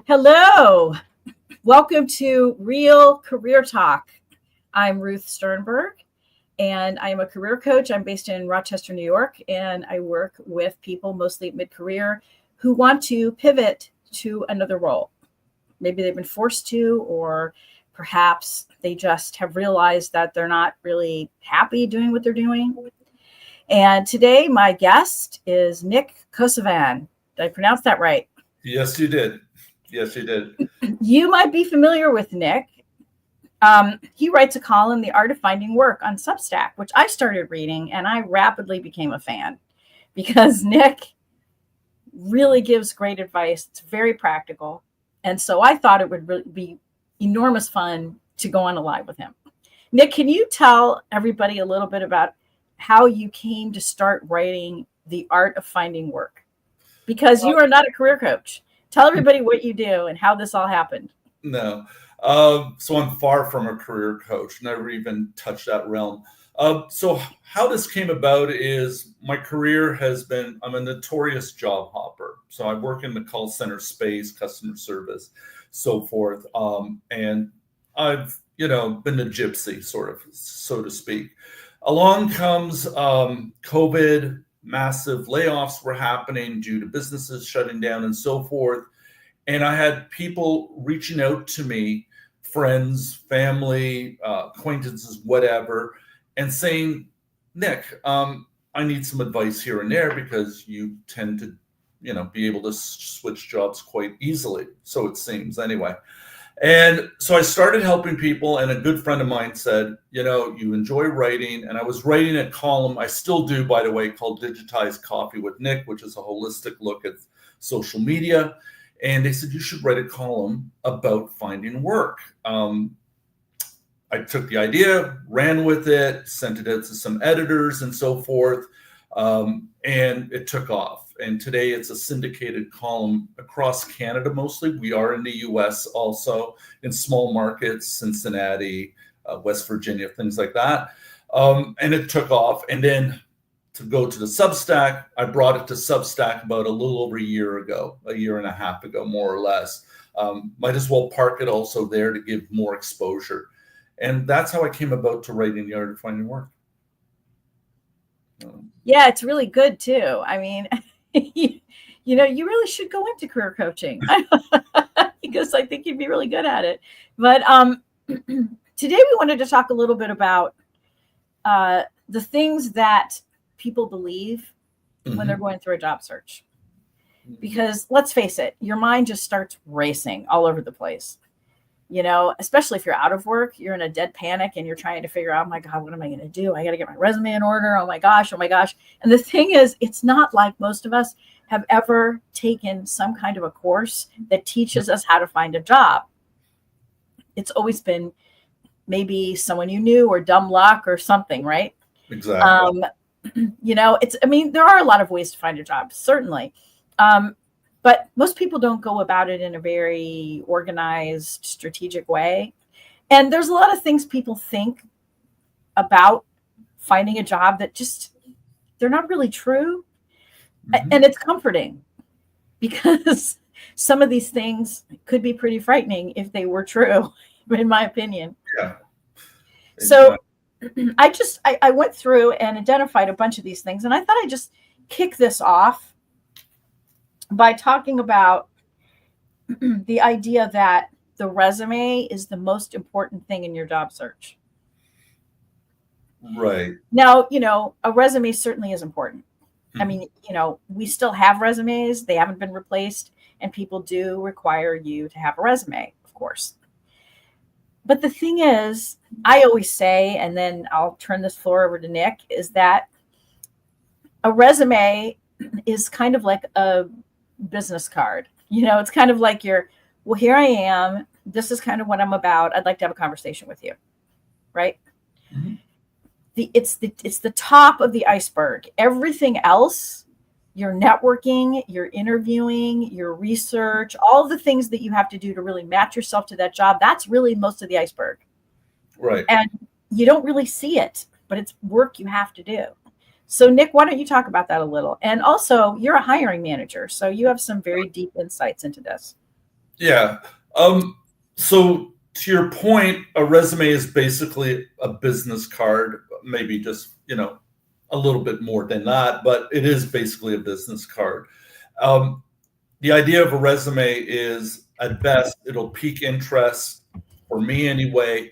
Hello, welcome to Real Career Talk. I'm Ruth Sternberg, and I am a career coach. I'm based in Rochester, New York, and I work with people mostly mid-career who want to pivot to another role. Maybe they've been forced to, or perhaps they just have realized that they're not really happy doing what they're doing. And today, my guest is Nick Kossovan. Did I pronounce that right? Yes, you did. Yes, you did. You might be familiar with Nick. He writes a column, The Art of Finding Work, on Substack, which I started reading, and I rapidly became a fan because Nick really gives great advice. It's very practical. And so I thought it would really be enormous fun to go on a live with him. Nick, can you tell everybody a little bit about how you came to start writing The Art of Finding Work? Because you are not a career coach. Tell everybody what you do and how this all happened. No. So I'm far from a career coach, never even touched that realm. So how this came about is my career has been, I'm a notorious job hopper. So I work in the call center space, customer service, so forth. And I've, been a gypsy, sort of, so to speak. Along comes COVID. Massive layoffs were happening due to businesses shutting down and so forth. And I had people reaching out to me, friends, family, acquaintances, whatever, and saying, Nick, I need some advice here and there because you tend to, be able to switch jobs quite easily. So it seems anyway. And so I started helping people, and a good friend of mine said, you enjoy writing. And I was writing a column, I still do, by the way, called Digitized Coffee with Nick, which is a holistic look at social media. And they said, you should write a column about finding work. I took the idea, ran with it, sent it out to some editors and so forth. And it took off. And today it's a syndicated column across Canada mostly. We are in the US also, in small markets, Cincinnati, West Virginia, things like that. And it took off. And then to go to the Substack, I brought it to Substack about a little over a year and a half ago, more or less. Might as well park it also there to give more exposure. And that's how I came about to writing The Art of Finding Work. Yeah, it's really good too. I mean, you really should go into career coaching because I think you'd be really good at it. But today we wanted to talk a little bit about the things that people believe when they're going through a job search. Because let's face it, your mind just starts racing all over the place. Especially if you're out of work, you're in a dead panic and you're trying to figure out, oh my God, what am I going to do? I got to get my resume in order. Oh my gosh. And the thing is, it's not like most of us have ever taken some kind of a course that teaches us how to find a job. It's always been maybe someone you knew or dumb luck or something, right? Exactly. There are a lot of ways to find a job, certainly. But most people don't go about it in a very organized, strategic way. And there's a lot of things people think about finding a job that just, they're not really true. And it's comforting because some of these things could be pretty frightening if they were true, in my opinion. Yeah. So I went through and identified a bunch of these things. And I thought I'd just kick this off by talking about the idea that the resume is the most important thing in your job search. Right. Now, a resume certainly is important. I mean, we still have resumes. They haven't been replaced. And people do require you to have a resume, of course. But the thing is, I always say, and then I'll turn this floor over to Nick, is that a resume is kind of like a business card. It's kind of like well, here I am. This is kind of what I'm about. I'd like to have a conversation with you. Right? Mm-hmm. It's the top of the iceberg. Everything else, your networking, your interviewing, your research, all the things that you have to do to really match yourself to that job, that's really most of the iceberg. Right. And you don't really see it, but it's work you have to do. So Nick, why don't you talk about that a little? And also, you're a hiring manager, so you have some very deep insights into this. Yeah. So to your point, a resume is basically a business card, maybe just, a little bit more than that, but it is basically a business card. Um, the idea of a resume is, at best, it'll pique interest for me anyway,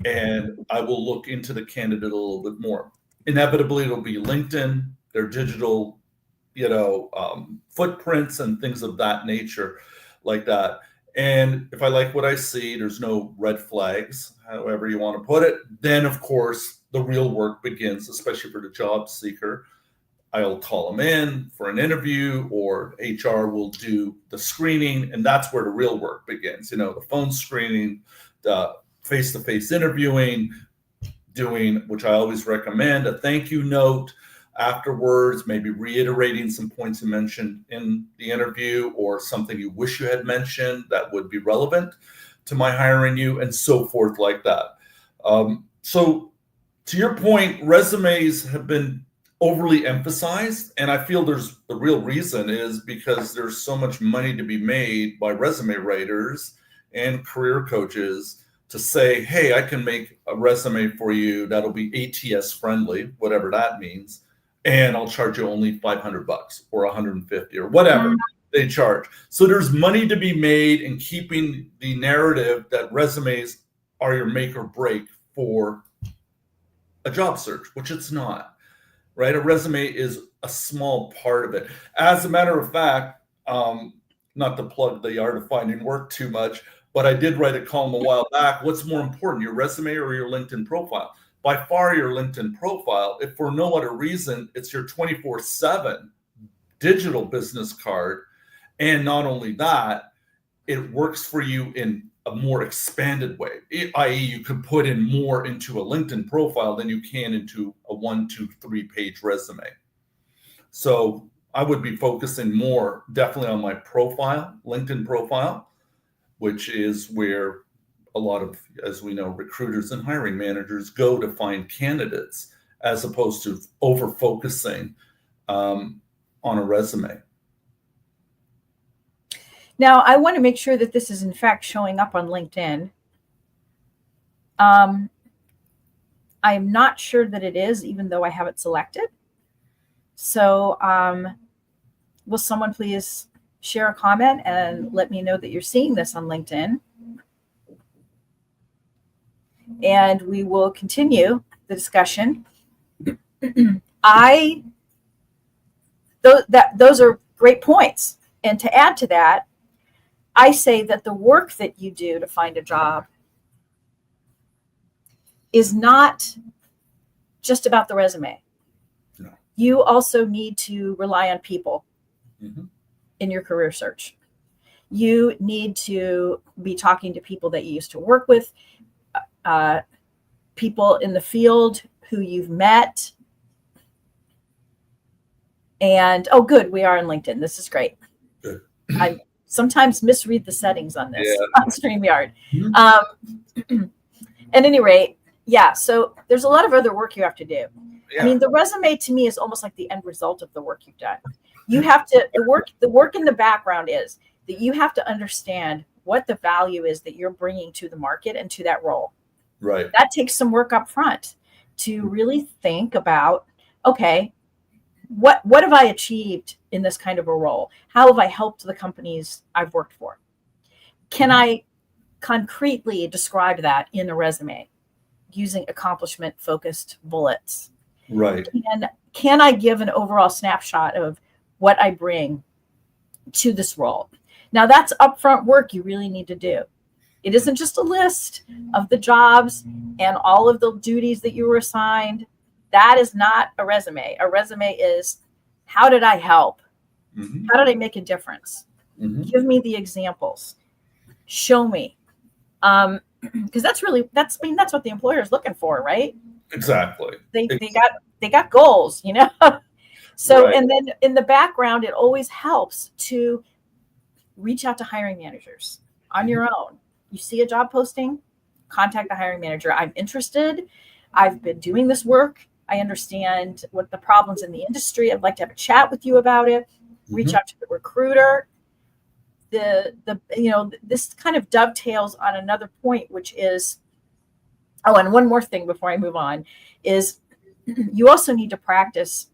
and I will look into the candidate a little bit more. Inevitably, it'll be LinkedIn, their digital, footprints and things of that nature, like that. And if I like what I see, there's no red flags, however you want to put it, then of course the real work begins, especially for the job seeker. I'll call them in for an interview, or HR will do the screening, and that's where the real work begins. The phone screening, the face-to-face interviewing, doing, which I always recommend, a thank you note afterwards, maybe reiterating some points you mentioned in the interview, or something you wish you had mentioned that would be relevant to my hiring you, and so forth, like that. So to your point, resumes have been overly emphasized, and I feel the real reason is because there's so much money to be made by resume writers and career coaches to say, hey, I can make a resume for you that'll be ATS friendly, whatever that means, and I'll charge you only $500 or 150 or whatever they charge. So there's money to be made in keeping the narrative that resumes are your make or break for a job search, which it's not, right? A resume is a small part of it. As a matter of fact, not to plug the art of finding work too much, but I did write a column a while back. What's more important, your resume or your LinkedIn profile? By far your LinkedIn profile. If for no other reason, it's your 24/7 digital business card. And not only that, it works for you in a more expanded way, i.e., you could put in more into a LinkedIn profile than you can into a 1, 2, 3-page resume. So I would be focusing more definitely on my profile, LinkedIn profile, which is where a lot of, as we know, recruiters and hiring managers go to find candidates, as opposed to over focusing on a resume. Now, I want to make sure that this is in fact showing up on LinkedIn. I'm not sure that it is, even though I have it selected. So will someone please share a comment and let me know that you're seeing this on LinkedIn? And we will continue the discussion. Those are great points. And to add to that, I say that the work that you do to find a job is not just about the resume. No. You also need to rely on people Mm-hmm. in your career search. You need to be talking to people that you used to work with, people in the field who you've met. And, oh, good, we are on LinkedIn. This is great. Good. I sometimes misread the settings on this, on StreamYard. Mm-hmm. At any rate, yeah, so there's a lot of other work you have to do. Yeah. I mean, the resume to me is almost like the end result of the work you've done. You have to, the work in the background is that you have to understand what the value is that you're bringing to the market and to that role. Right. That takes some work up front to really think about, okay, what have I achieved in this kind of a role? How have I helped the companies I've worked for? Can I concretely describe that in a resume using accomplishment-focused bullets? Right. Can I give an overall snapshot of what I bring to this role? Now, that's upfront work you really need to do. It isn't just a list of the jobs and all of the duties that you were assigned. That is not a resume. A resume is, how did I help? Mm-hmm. How did I make a difference? Mm-hmm. Give me the examples. Show me. Because that's what the employer is looking for, right? Exactly. They got goals, you know. So, right. And then in the background, it always helps to reach out to hiring managers on your own. You see a job posting, contact the hiring manager. I'm interested. I've been doing this work. I understand what the problems in the industry. I'd like to have a chat with you about it. Reach out to the recruiter. this kind of dovetails on another point, which is, oh, and one more thing before I move on is you also need to practice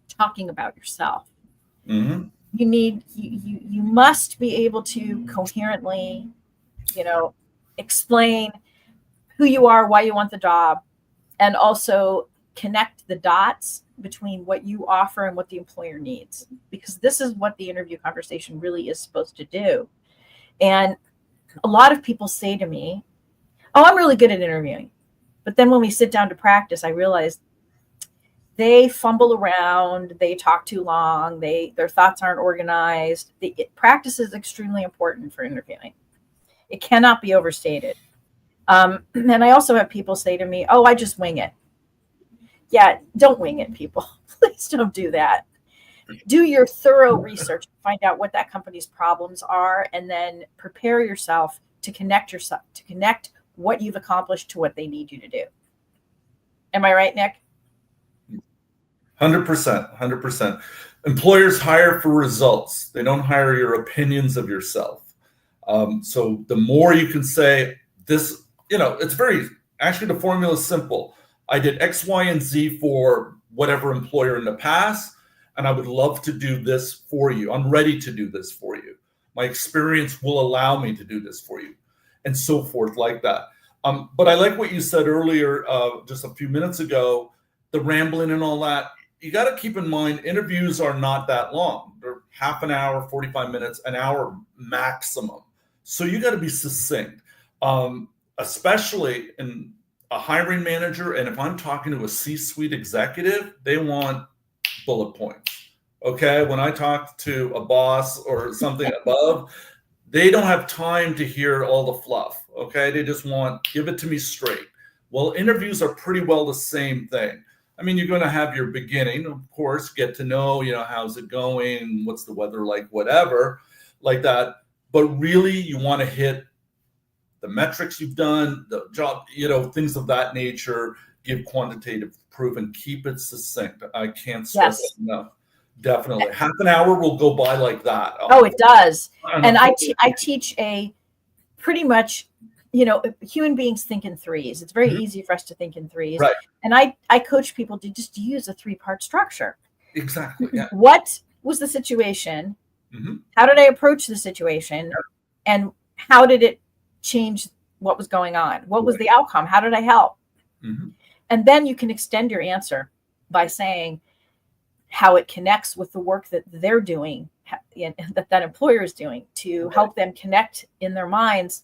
talking about yourself. Mm-hmm. You must be able to coherently, explain who you are, why you want the job, and also connect the dots between what you offer and what the employer needs, because this is what the interview conversation really is supposed to do. And a lot of people say to me, oh, I'm really good at interviewing. But then when we sit down to practice, I realize they fumble around, they talk too long, their thoughts aren't organized. Practice is extremely important for interviewing. It cannot be overstated. And I also have people say to me, oh, I just wing it. Yeah, don't wing it, people. Please don't do that. Do your thorough research, find out what that company's problems are, and then prepare yourself to connect what you've accomplished to what they need you to do. Am I right, Nick? 100%, 100%. Employers hire for results. They don't hire your opinions of yourself. So the more you can say this, it's actually the formula is simple. I did X, Y, and Z for whatever employer in the past, and I would love to do this for you. I'm ready to do this for you. My experience will allow me to do this for you, and so forth like that. But I like what you said earlier, just a few minutes ago, the rambling and all that. You got to keep in mind, interviews are not that long. They're half an hour, 45 minutes, an hour maximum. So you got to be succinct, especially in a hiring manager. And if I'm talking to a C-suite executive, they want bullet points. Okay. When I talk to a boss or something above, they don't have time to hear all the fluff. Okay. They just want, give it to me straight. Well, interviews are pretty well the same thing. I mean, you're going to have your beginning, of course, get to know, how's it going? What's the weather like? Whatever like that. But really you want to hit the metrics you've done, the job, things of that nature, give quantitative proof and keep it succinct. I can't stress it enough. Definitely. Half an hour will go by like that. Oh, it does. And I teach a pretty much, human beings think in threes. It's very easy for us to think in threes. Right. And I coach people to just use a 3-part structure. Exactly. Yeah. What was the situation? Mm-hmm. How did I approach the situation? And how did it change what was going on? What was the outcome? How did I help? Mm-hmm. And then you can extend your answer by saying how it connects with the work that they're doing, that employer is doing, to help them connect in their minds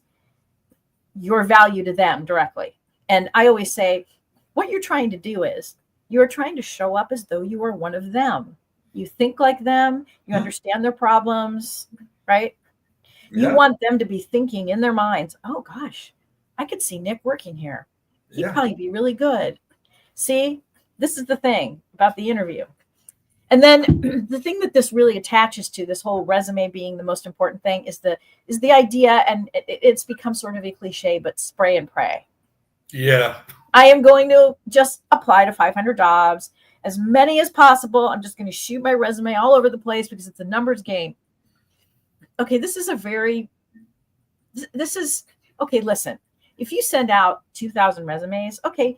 your value to them directly. And I always say, what you're trying to do is you're trying to show up as though you are one of them. You think like them, you understand their problems, right? You want them to be thinking in their minds, oh gosh, I could see Nick working here. He'd probably be really good. See, this is the thing about the interview. And then the thing that this really attaches to, this whole resume being the most important thing, is the idea, and it's become sort of a cliche, but spray and pray. Yeah. I am going to just apply to 500 jobs, as many as possible. I'm just going to shoot my resume all over the place because it's a numbers game. Okay, okay, listen, if you send out 2,000 resumes, okay,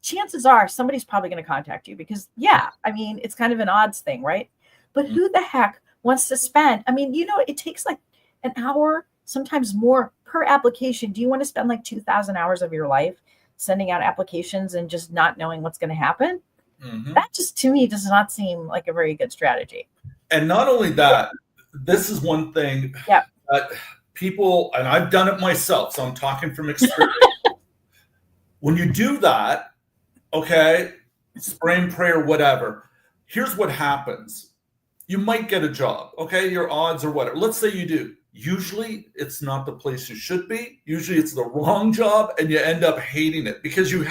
chances are somebody's probably going to contact you because, it's kind of an odds thing, right? But who the heck wants to spend? It takes like an hour, sometimes more per application. Do you want to spend like 2,000 hours of your life sending out applications and just not knowing what's going to happen? Mm-hmm. That just, to me, does not seem like a very good strategy. And not only that, this is one thing that people, and I've done it myself, so I'm talking from experience. When you do that, okay, spray and pray or whatever, here's what happens. You might get a job, okay? Your odds or whatever. Let's say you do. Usually it's not the place you should be. Usually it's the wrong job and you end up hating it because you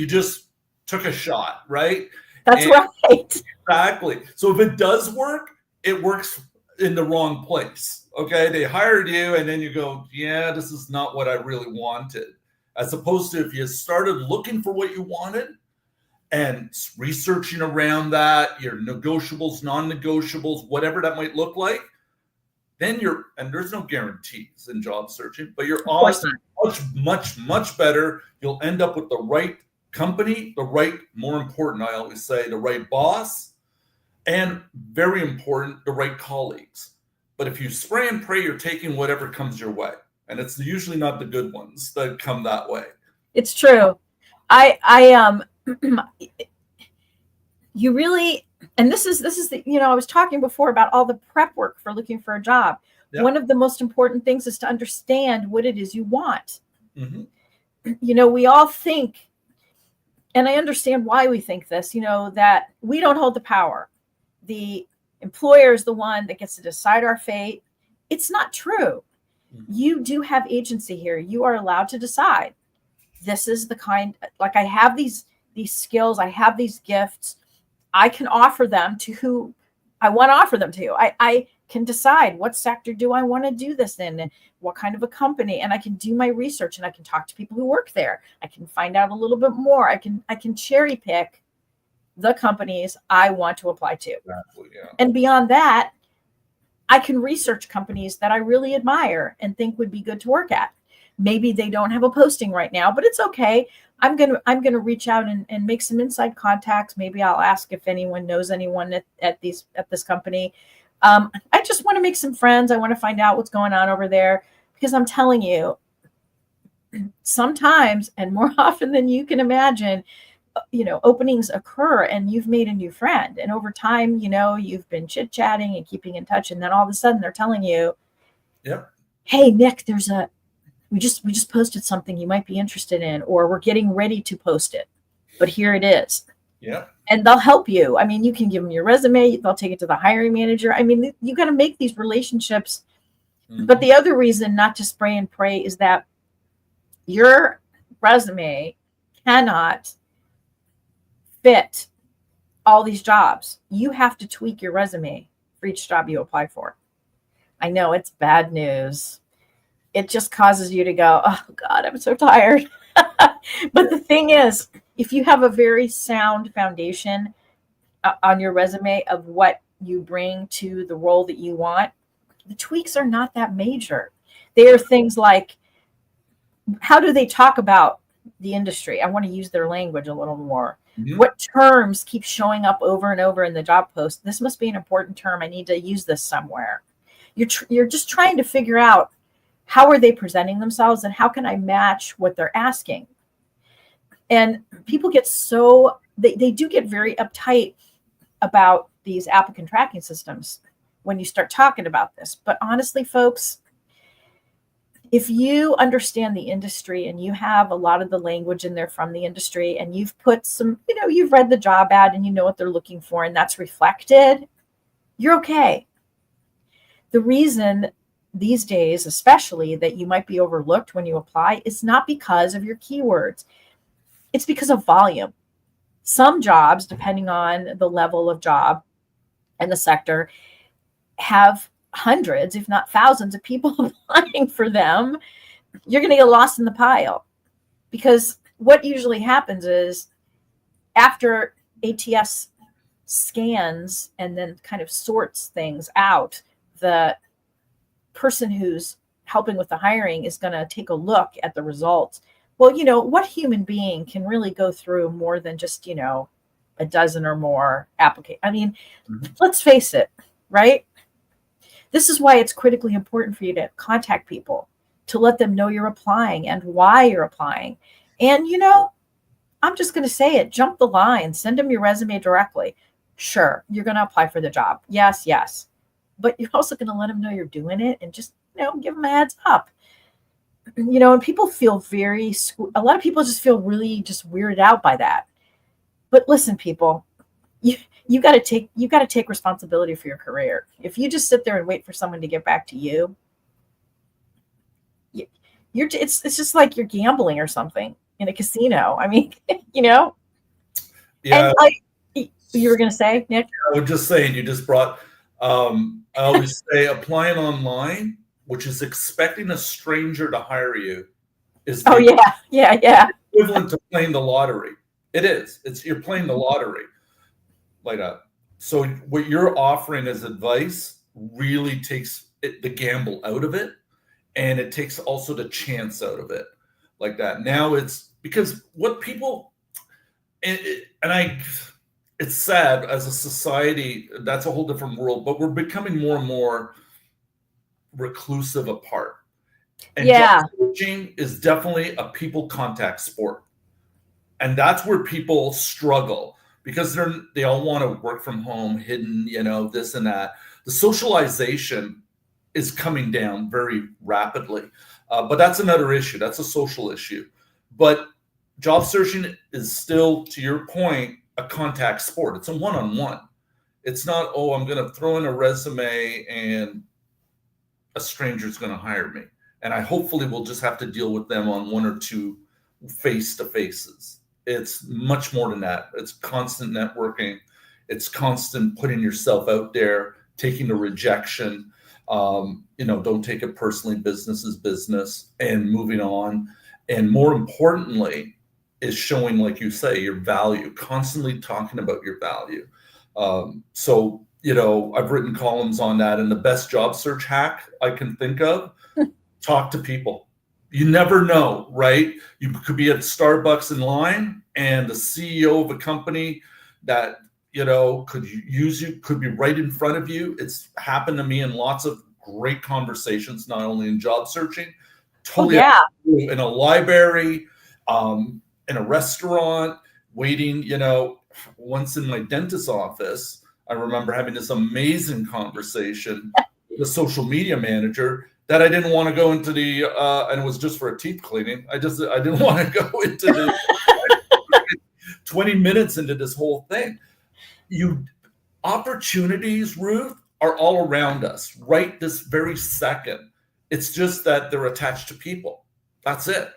just took a shot, right? That's right. Exactly. So if it does work, it works in the wrong place, okay? They hired you and then you go, yeah, this is not what I really wanted. As opposed to if you started looking for what you wanted and researching around that, your negotiables, non-negotiables, whatever that might look like, then and there's no guarantees in job searching, but your Of course odds not. much, much, much better. You'll end up with the right company, more important, I always say, the right boss, and very important, the right colleagues. But if you spray and pray, you're taking whatever comes your way. And it's usually not the good ones that come that way. It's true. I you really, and this is the, I was talking before about all the prep work for looking for a job. Yep. One of the most important things is to understand what it is you want. Mm-hmm. We all think, and I understand why we think this, that we don't hold the power. The employer is the one that gets to decide our fate. It's not true. Mm-hmm. You do have agency here. You are allowed to decide. This is the kind, like, I have these skills, I have these gifts. I can offer them to who I want to offer them to. I can decide what sector do I want to do this in, and what kind of a company, and I can do my research, and I can talk to people who work there. I can find out a little bit more. I can cherry pick the companies I want to apply to. Exactly, yeah. And beyond that, I can research companies that I really admire and think would be good to work at. Maybe they don't have a posting right now, but it's okay. I'm gonna reach out and make some inside contacts. Maybe I'll ask if anyone knows anyone at this company. I just want to make some friends. I want to find out what's going on over there, because I'm telling you, sometimes, and more often than you can imagine, openings occur and you've made a new friend. And over time, you've been chit-chatting and keeping in touch. And then all of a sudden they're telling you, yep, hey, Nick, we just posted something you might be interested in, or we're getting ready to post it, but here it is. Yeah. And they'll help you. I mean, you can give them your resume. They'll take it to the hiring manager. I mean, you got to make these relationships. Mm-hmm. But the other reason not to spray and pray is that your resume cannot fit all these jobs. You have to tweak your resume for each job you apply for. I know it's bad news. It just causes you to go, oh God, I'm so tired. But the thing is, if you have a very sound foundation on your resume of what you bring to the role that you want, the tweaks are not that major. They are things like, how do they talk about the industry? I want to use their language a little more. Mm-hmm. What terms keep showing up over and over in the job post? This must be an important term. I need to use this somewhere. You're just trying to figure out, how are they presenting themselves and how can I match what they're asking? And people get they do get very uptight about these applicant tracking systems when you start talking about this. But honestly, folks, if you understand the industry and you have a lot of the language in there from the industry, and you've put some, you've read the job ad and you know what they're looking for, and that's reflected, you're okay. The reason these days, especially, that you might be overlooked when you apply is not because of your keywords. It's because of volume. Some jobs, depending on the level of job and the sector, have hundreds, if not thousands, of people applying for them. You're going to get lost in the pile, because what usually happens is, after ATS scans and then kind of sorts things out, the person who's helping with the hiring is going to take a look at the results. Well, what human being can really go through more than just, a dozen or more applications? I mean, Let's face it, right? This is why it's critically important for you to contact people, to let them know you're applying and why you're applying. And, I'm just going to say it, jump the line, send them your resume directly. Sure, you're going to apply for the job. Yes. But you're also going to let them know you're doing it, and just, give them a heads up. And people feel a lot of people just feel really just weirded out by that. But listen, people, you got to take responsibility for your career. If you just sit there and wait for someone to get back to you, it's just like you're gambling or something in a casino. I mean, Yeah. And you were going to say, Nick? I was just saying, you just brought, I always say, applying online, which is expecting a stranger to hire you, is equivalent to playing the lottery. It is. You're playing the lottery like that. So what you're offering as advice really the gamble out of it, and it takes also the chance out of it, like that. Now it's because what people it's sad as a society, that's a whole different world, but we're becoming more and more reclusive apart. And Yeah. job coaching is definitely a people contact sport. And that's where people struggle because they all want to work from home, hidden, this and that. The socialization is coming down very rapidly. But that's another issue. That's a social issue. But job searching is still, to your point, a contact sport. It's a one-on-one. It's not, oh, I'm going to throw in a resume and a stranger's going to hire me. And I hopefully will just have to deal with them on one or two face-to-faces. It's much more than that. It's constant networking. It's constant putting yourself out there, taking the rejection. Don't take it personally. Business is business, and moving on. And more importantly, is showing, like you say, your value. Constantly talking about your value. I've written columns on that. And the best job search hack I can think of: talk to people. You never know, right? You could be at Starbucks in line, and the CEO of a company that could use you could be right in front of you. It's happened to me in lots of great conversations, not only in job searching, totally in a library, in a restaurant, waiting. Once in my dentist's office, I remember having this amazing conversation with a social media manager that I didn't want to go into and it was just for a teeth cleaning. I didn't want to go into the 20 minutes into this whole thing. Opportunities, Ruth, are all around us right this very second. It's just that they're attached to people. That's it.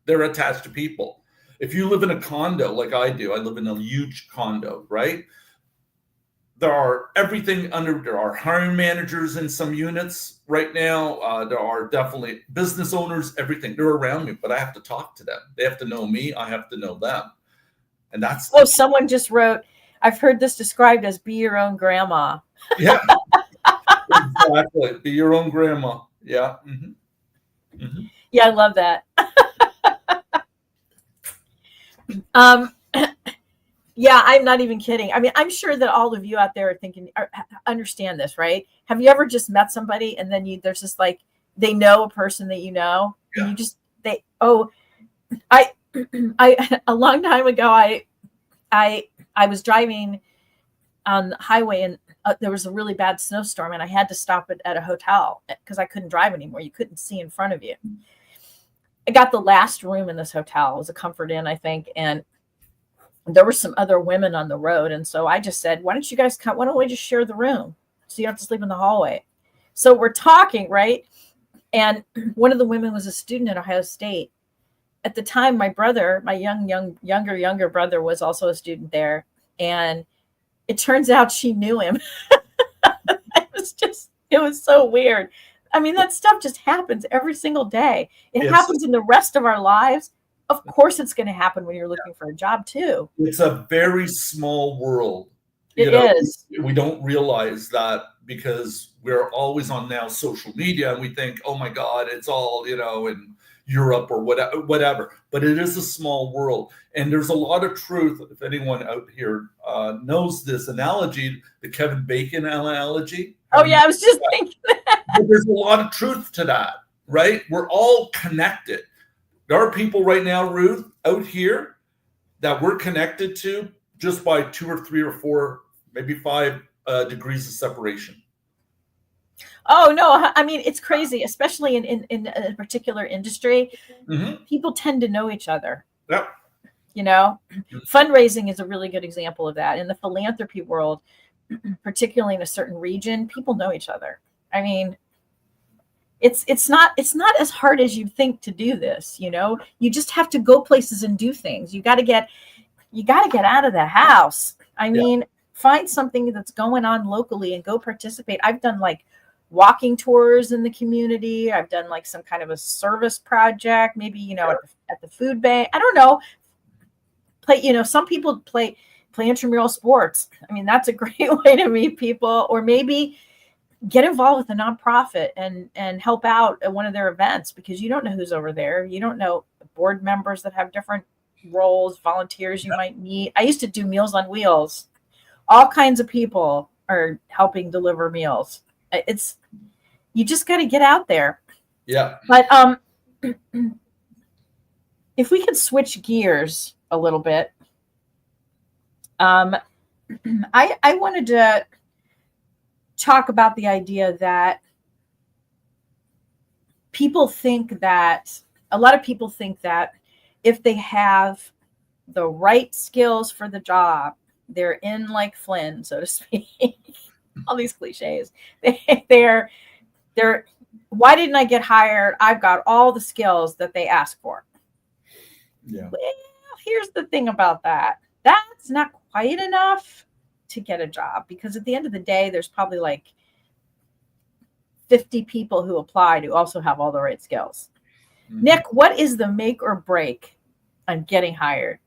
They're attached to people. If you live in a condo like I do, I live in a huge condo, right? There are hiring managers in some units right now. There are definitely business owners, everything. They're around me, but I have to talk to them. They have to know me. I have to know them. And that's... someone just wrote, I've heard this described as be your own grandma. Yeah, exactly. Be your own grandma. Yeah. Mm-hmm. Mm-hmm. Yeah, I love that. Yeah, I'm not even kidding. I mean, I'm sure that all of you out there are thinking, understand this, right? Have you ever just met somebody and then there's just like, they know a person that you know, and you just, I a long time ago, I was driving on the highway, and there was a really bad snowstorm, and I had to stop at a hotel because I couldn't drive anymore. You couldn't see in front of you. I got the last room in this hotel. It was a Comfort Inn, I think, and there were some other women on the road. And so I just said, why don't you guys come? Why don't we just share the room so you don't have to sleep in the hallway? So we're talking, right? And one of the women was a student at Ohio State. At the time, my brother, my younger brother, was also a student there. And it turns out she knew him. It was so weird. I mean, that stuff just happens every single day. It happens in the rest of our lives. Of course, it's going to happen when you're looking for a job too. It's a very small world. It is. We don't realize that because we're always on now social media, and we think, oh my God, it's all, in Europe or whatever. But it is a small world. And there's a lot of truth. If anyone out here knows this analogy, the Kevin Bacon analogy. Oh, yeah, I was just thinking that. But there's a lot of truth to that, right? We're all connected. There are people right now, Ruth, out here that we're connected to just by 2 or 3 or 4, maybe 5 degrees of separation. Oh, no. I mean, it's crazy, especially in a particular industry. Mm-hmm. People tend to know each other. Yep. Fundraising is a really good example of that. In the philanthropy world, particularly in a certain region, people know each other. I mean, it's not as hard as you think to do this. You just have to go places and do things. You got to get out of the house. I mean, find something that's going on locally and go participate. I've done like walking tours in the community. I've done like some kind of a service project, maybe, at the food bank. I don't know. Some people play intramural sports. I mean, that's a great way to meet people. Or maybe get involved with a nonprofit and help out at one of their events, because you don't know who's over there. You don't know board members that have different roles, volunteers you might meet. I used to do Meals on Wheels. All kinds of people are helping deliver meals. It's, you just got to get out there. Yeah. But if we could switch gears a little bit, I wanted to talk about the idea that a lot of people think that if they have the right skills for the job, they're in like Flynn, so to speak. All these cliches. They're, why didn't I get hired? I've got all the skills that they ask for. Yeah. Well, here's the thing about that. That's not quite enough to get a job, because at the end of the day, there's probably like 50 people who applied who also have all the right skills. Mm-hmm. Nick, what is the make or break on getting hired?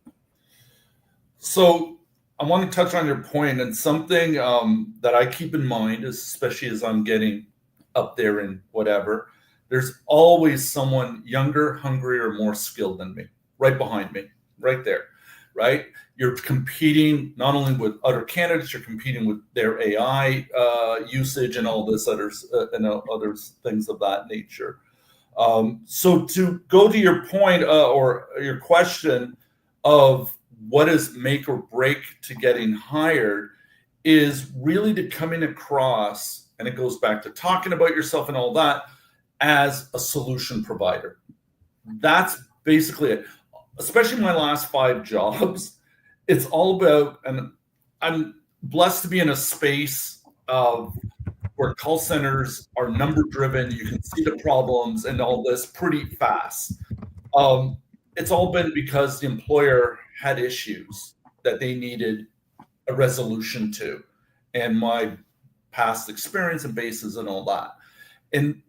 So I want to touch on your point, and something that I keep in mind, especially as I'm getting up there in whatever, there's always someone younger, hungrier, more skilled than me, right behind me, right there, right? You're competing not only with other candidates, you're competing with their AI usage and all this other things of that nature. So to go to your point or your question of what is make or break to getting hired, is really to coming across, and it goes back to talking about yourself and all that, as a solution provider. That's basically it. Especially my last 5 jobs, it's all about, and I'm blessed to be in a space of where call centers are number driven. You can see the problems and all this pretty fast. It's all been because the employer had issues that they needed a resolution to, and my past experience and bases and all that. And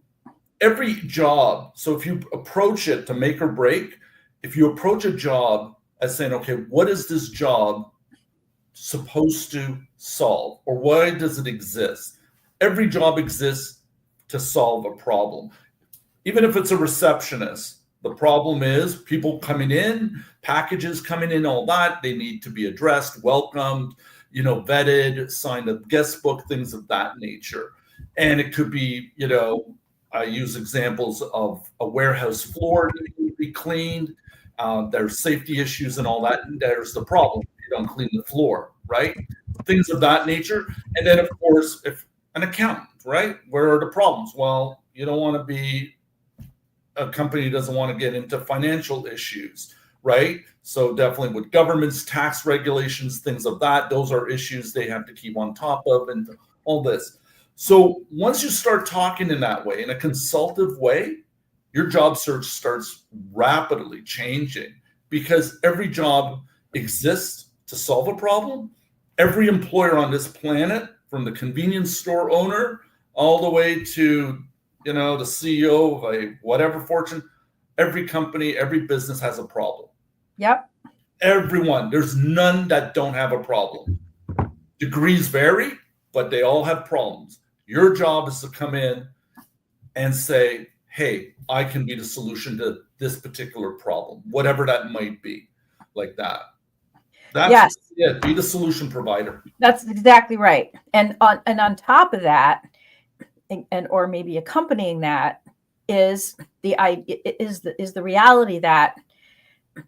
every job, so if you approach it to make or break, if you approach a job as saying, okay, what is this job supposed to solve, or why does it exist? Every job exists to solve a problem. Even if it's a receptionist, the problem is people coming in, packages coming in, all that, they need to be addressed, welcomed, vetted, signed a guest book, things of that nature. And it could be, I use examples of a warehouse floor needing to be cleaned. There's safety issues and all that. And there's the problem. You don't clean the floor, right? Things of that nature. And then, of course, if an accountant, right? Where are the problems? Well, you don't want to be a company doesn't want to get into financial issues, right? So definitely with governments, tax regulations, things of that, those are issues they have to keep on top of and all this. So once you start talking in that way, in a consultative way, your job search starts rapidly changing, because every job exists to solve a problem. Every employer on this planet, from the convenience store owner all the way to the CEO of a whatever fortune, every company, every business has a problem. Yep. Everyone. There's none that don't have a problem. Degrees vary, but they all have problems. Your job is to come in and say, hey, I can be the solution to this particular problem, whatever that might be, like that. That's it. Be the solution provider. That's exactly right. And on top of that, and or maybe accompanying that, is the reality that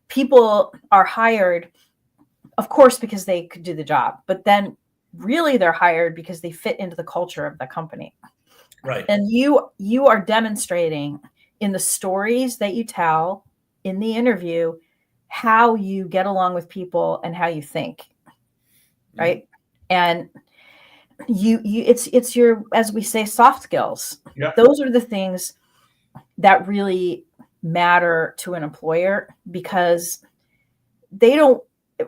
people are hired, of course, because they could do the job, but then really they're hired because they fit into the culture of the company. Right. And you are demonstrating in the stories that you tell in the interview how you get along with people and how you think. Right. Mm-hmm. And it's your, as we say, soft skills. Yeah. Those are the things that really matter to an employer, because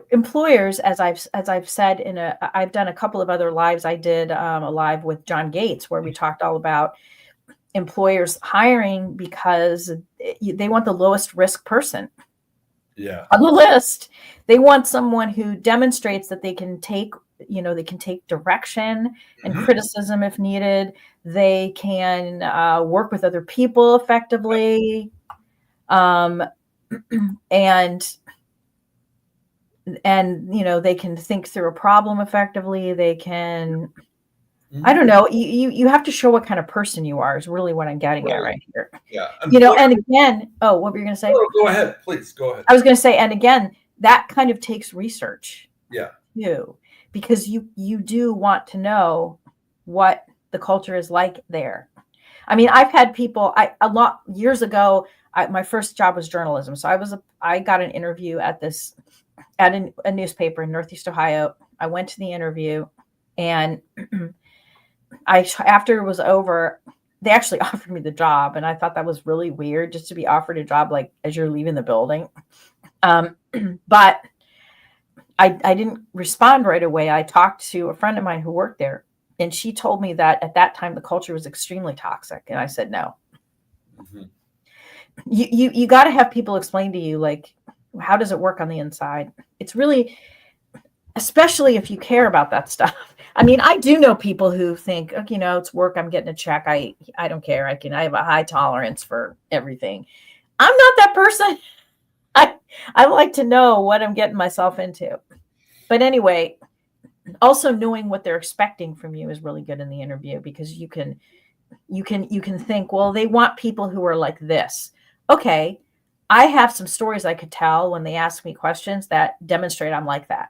employers, as I've said I've done a couple of other lives. I did a live with John Gates where we talked all about employers hiring because they want the lowest risk person on the list. They want someone who demonstrates that they can take they can take direction and Mhm. criticism if needed. They can work with other people effectively. Um, and they can think through a problem effectively. They can, I Mhm. don't know, you have to show what kind of person you are is really what I'm getting at Right. right here. Yeah. And again, oh, what were you going to say? Go ahead, please. Go ahead. I was going to say, and again, that kind of takes research Yeah. too, because you do want to know what the culture is like there. I mean, I've had people, a lot years ago, my first job was journalism. So I got an interview at a newspaper in Northeast Ohio. I went to the interview, and after it was over, they actually offered me the job. And I thought that was really weird, just to be offered a job like as you're leaving the building. But I didn't respond right away. I talked to a friend of mine who worked there, and she told me that at that time the culture was extremely toxic. And I said, no. Mhm. You got to have people explain to you, like, how does it work on the inside? It's really, especially if you care about that stuff. I mean, I do know people who think, oh, it's work. I'm getting a check. I don't care. I have a high tolerance for everything. I'm not that person. I like to know what I'm getting myself into. But anyway, also knowing what they're expecting from you is really good in the interview, because you can think, well, they want people who are like this. Okay, I have some stories I could tell when they ask me questions that demonstrate I'm like that.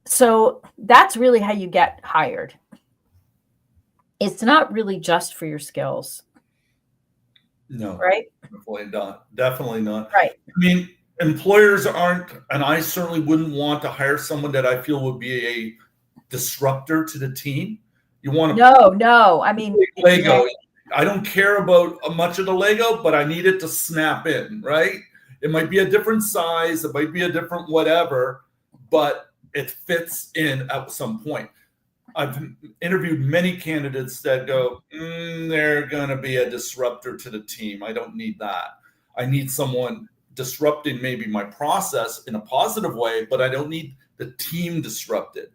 So that's really how you get hired. It's not really just for your skills, No, right? definitely not. Definitely not. Right. I mean, employers aren't, and I certainly wouldn't want to hire someone that I feel would be a disruptor to the team. You want to No. I mean, Lego. exactly. I don't care about much of the Lego, but I need it to snap in, right? It might be a different size, it might be a different whatever, but it fits in at some point. I've interviewed many candidates that go, they're going to be a disruptor to the team. I don't need that. I need someone disrupting maybe my process in a positive way, but I don't need the team disrupted.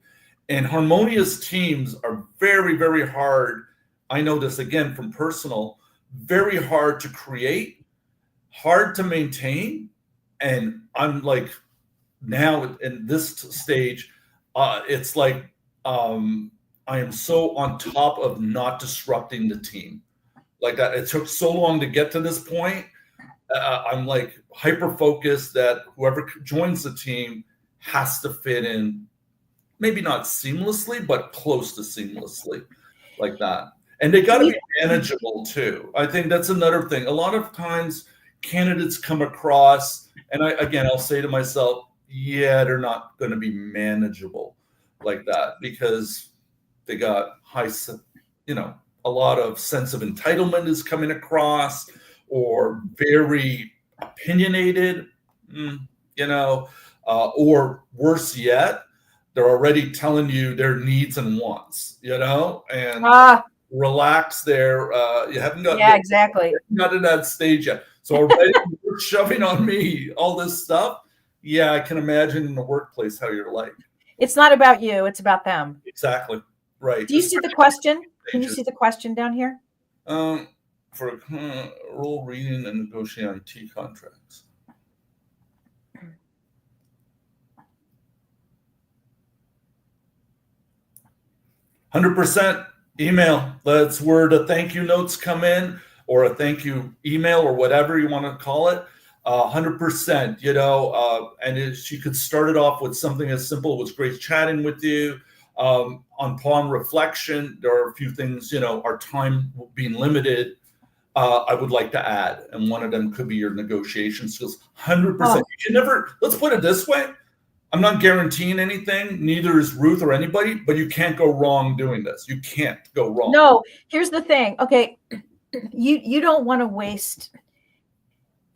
And harmonious teams are very, very hard. I know this again from personal, very hard to create, hard to maintain. And I'm like, now in this stage, it's like I am so on top of not disrupting the team. Like that, it took so long to get to this point. I'm like hyper focused that whoever joins the team has to fit in, maybe not seamlessly, but close to seamlessly, like that. And they got to be manageable too. I think that's another thing. A lot of times, candidates come across, and I'll say to myself, yeah, they're not going to be manageable like that, because they got a lot of sense of entitlement is coming across, or very opinionated, or worse yet, they're already telling you their needs and wants, and relax there. You haven't Exactly. got to that stage yet. So already you're shoving on me all this stuff. Yeah, I can imagine in the workplace how you're like. It's not about you. It's about them. Exactly. Right. Do you see the question? Can you see the question down here? For role reading and negotiating IT contracts. %, email. That's where the thank you notes come in, or a thank you email, or whatever you want to call it. 100%, and she could start it off with something as simple. It was great chatting with you. Upon reflection, there are a few things, our time being limited, I would like to add. And one of them could be your negotiation skills. 100%. You can never, let's put it this way. I'm not guaranteeing anything, neither is Ruth or anybody, but you can't go wrong doing this. You can't go wrong. No, here's the thing. Okay, you don't want to waste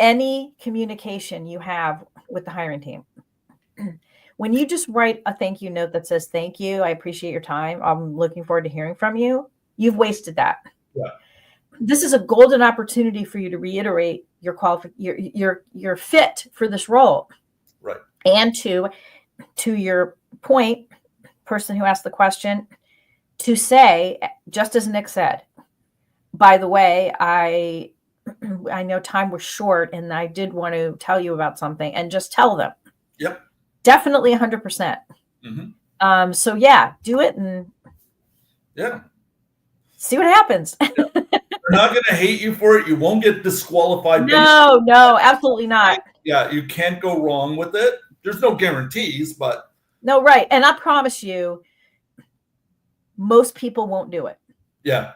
any communication you have with the hiring team. When you just write a thank you note that says, thank you, I appreciate your time, I'm looking forward to hearing from you, you've wasted that. Yeah. This is a golden opportunity for you to reiterate your fit for this role. Right. And to to your point, person who asked the question, to say, just as Nick said, by the way, I know time was short and I did want to tell you about something, and just tell them. Yep. Definitely 100%. Mm-hmm. So yeah, do it and see what happens. They're not going to hate you for it. You won't get disqualified. No, absolutely not. Yeah, you can't go wrong with it. There's no guarantees, but. No, right. And I promise you, most people won't do it. Yeah.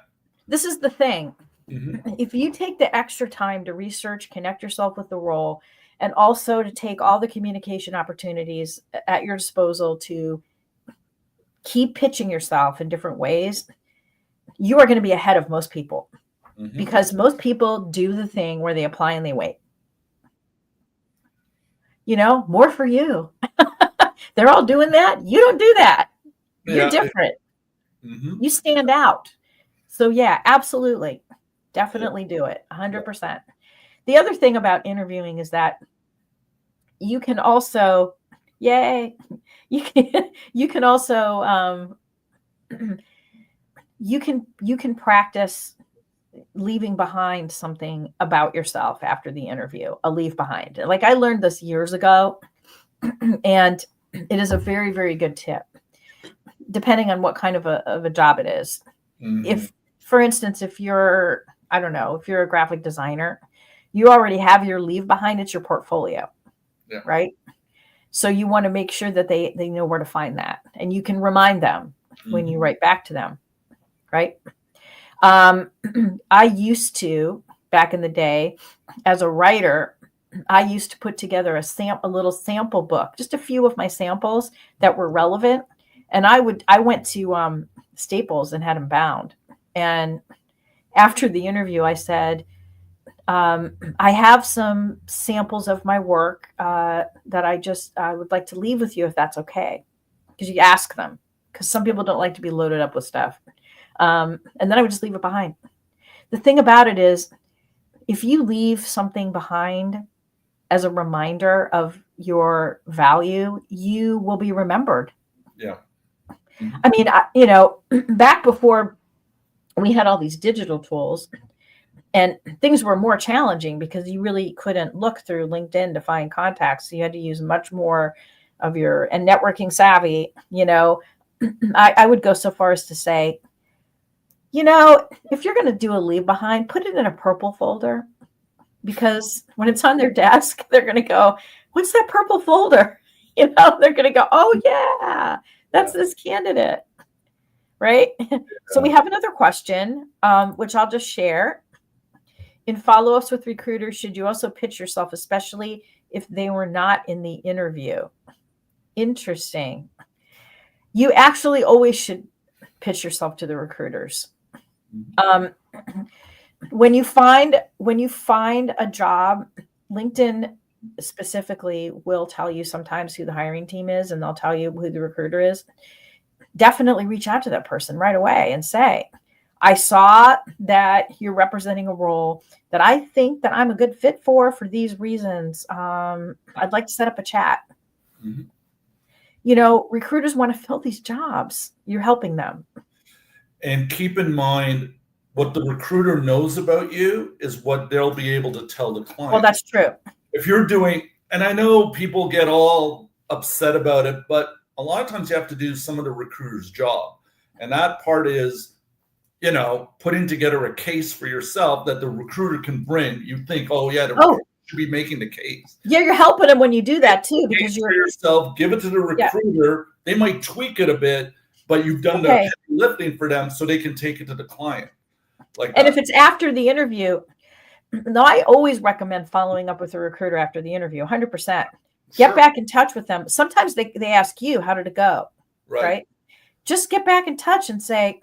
This is the thing. Mm-hmm. If you take the extra time to research, connect yourself with the role, and also to take all the communication opportunities at your disposal to keep pitching yourself in different ways, you are going to be ahead of most people. Mm-hmm. Because most people do the thing where they apply and they wait. More for you. They're all doing that. You don't do that. You're different. Mm-hmm. You stand out. So yeah, absolutely. Definitely do it. 100%. The other thing about interviewing is that you can also, you can also, you can practice leaving behind something about yourself after the interview, a leave behind. Like I learned this years ago, and it is a very, very good tip, depending on what kind of a job it is. Mm-hmm. If, for instance, if you're a graphic designer, you already have your leave behind, it's your portfolio, right? So you want to make sure that they know where to find that, and you can remind them when you write back to them, right? I used to, back in the day, as a writer, I used to put together a little sample book, just a few of my samples that were relevant. And I went to Staples and had them bound. And after the interview, I said, I have some samples of my work that I would like to leave with you, if that's okay. Because you ask them, because some people don't like to be loaded up with stuff. And then I would just leave it behind. The thing about it is, if you leave something behind as a reminder of your value, you will be remembered. Yeah. Mm-hmm. I mean, back before we had all these digital tools, and things were more challenging because you really couldn't look through LinkedIn to find contacts. So you had to use much more of and networking savvy, I would go so far as to say, if you're going to do a leave behind, put it in a purple folder, because when it's on their desk, they're going to go, what's that purple folder? They're going to go, oh yeah, that's this candidate. Right. Yeah. So we have another question, which I'll just share. In follow-ups with recruiters, should you also pitch yourself, especially if they were not in the interview? Interesting. You actually always should pitch yourself to the recruiters. When you find a job, LinkedIn specifically will tell you sometimes who the hiring team is, and they'll tell you who the recruiter is. Definitely reach out to that person right away and say, I saw that you're representing a role that I think that I'm a good fit for these reasons. I'd like to set up a chat. Mm-hmm. Recruiters want to fill these jobs. You're helping them. And keep in mind, what the recruiter knows about you is what they'll be able to tell the client. Well, that's true. If you're doing, and I know people get all upset about it, but a lot of times you have to do some of the recruiter's job. And that part is, putting together a case for yourself that the recruiter can bring. You think, recruiter should be making the case. Yeah, you're helping them when you do that too, because you're yourself, give it to the recruiter. Yeah. They might tweak it a bit, but you've done the heavy lifting for them so they can take it to the client. And if it's after the interview, no, I always recommend following up with a recruiter after the interview, 100%. Get back in touch with them. Sometimes they ask you, how did it go? Right? Just get back in touch and say,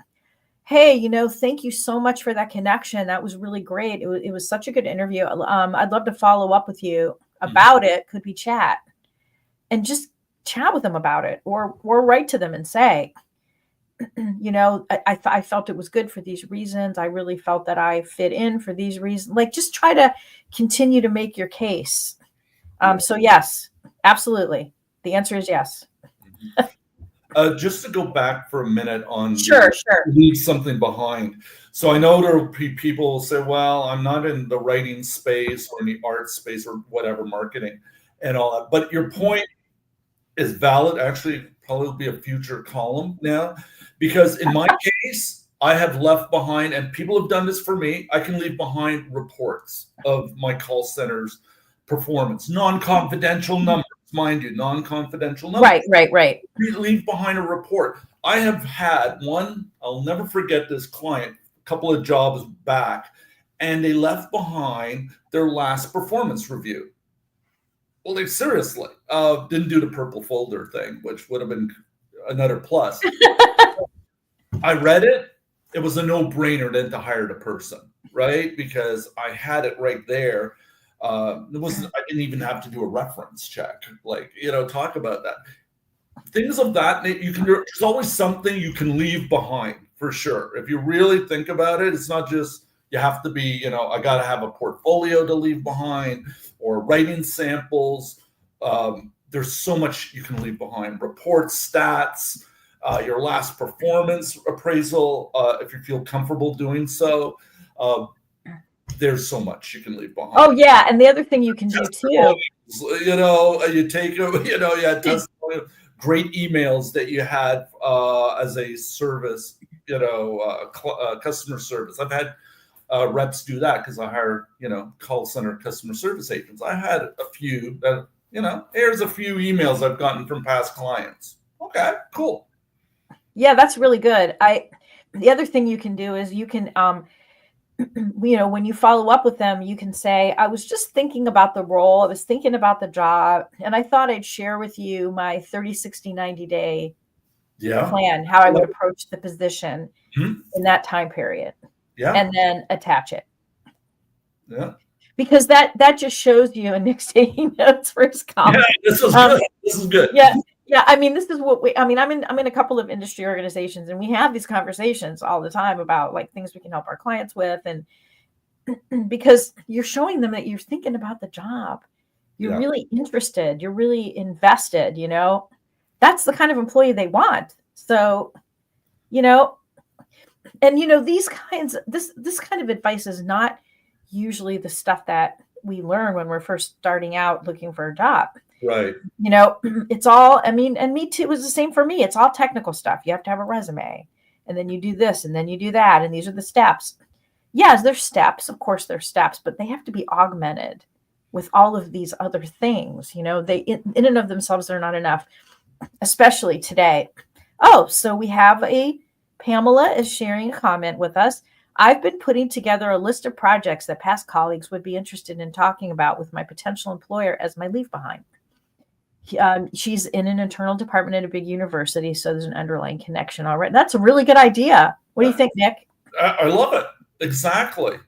hey, thank you so much for that connection. That was really great. It was such a good interview. I'd love to follow up with you about it. Could we chat? And just chat with them about it, or write to them and say, I felt it was good for these reasons. I really felt that I fit in for these reasons. Like, just try to continue to make your case. So yes, absolutely. The answer is yes. Just to go back for a minute on Sure. leave something behind. So I know there will be people who say, well, I'm not in the writing space or in the art space or whatever, marketing and all that. But your point is valid. Actually, probably will be a future column now, because in my case, I have left behind, and people have done this for me. I can leave behind reports of my call center's performance, non-confidential numbers, mind you, non-confidential numbers. Right. Leave behind a report. I have had one, I'll never forget this client, a couple of jobs back, and they left behind their last performance review. Well, they seriously didn't do the purple folder thing, which would have been another plus. I read it. It was a no-brainer then to hire the person, right? Because I had it right there. It wasn't. I didn't even have to do a reference check. Like, talk about that. Things of that. There's always something you can leave behind for sure. If you really think about it, it's not just you have to be. I got to have a portfolio to leave behind or writing samples. There's so much you can leave behind. Reports, stats. Your last performance appraisal, if you feel comfortable doing so. There's so much you can leave behind. Oh yeah, and the other thing you can do too. You take testimonial, great emails that you had as a service, customer service. I've had reps do that because I hire, call center customer service agents. I had a few that, here's a few emails I've gotten from past clients. Okay, cool. Yeah, that's really good. The other thing you can do is you can, when you follow up with them, you can say, I was just thinking about the role. I was thinking about the job, and I thought I'd share with you my 30, 60, 90-day plan, how I would approach the position in that time period. Yeah. And then attach it. Yeah. Because that just shows you, and Nick's taking notes for his comment. Yeah, this is good. This is good. Yeah. Yeah, I mean, this is what I'm in a couple of industry organizations, and we have these conversations all the time about like things we can help our clients with, and because you're showing them that you're thinking about the job, you're really interested, you're really invested, that's the kind of employee they want. So, and these kinds, this kind of advice is not usually the stuff that we learn when we're first starting out looking for a job. Right. It's all, and me too, it was the same for me. It's all technical stuff. You have to have a resume, and then you do this, and then you do that. And these are the steps. Yes, there's steps. Of course, there's steps, but they have to be augmented with all of these other things. They, in and of themselves, they're not enough, especially today. Oh, so we have Pamela is sharing a comment with us. I've been putting together a list of projects that past colleagues would be interested in talking about with my potential employer as my leave behind. She's in an internal department at a big university, so there's an underlying connection already. That's a really good idea. What do you think, Nick? I love it. Exactly.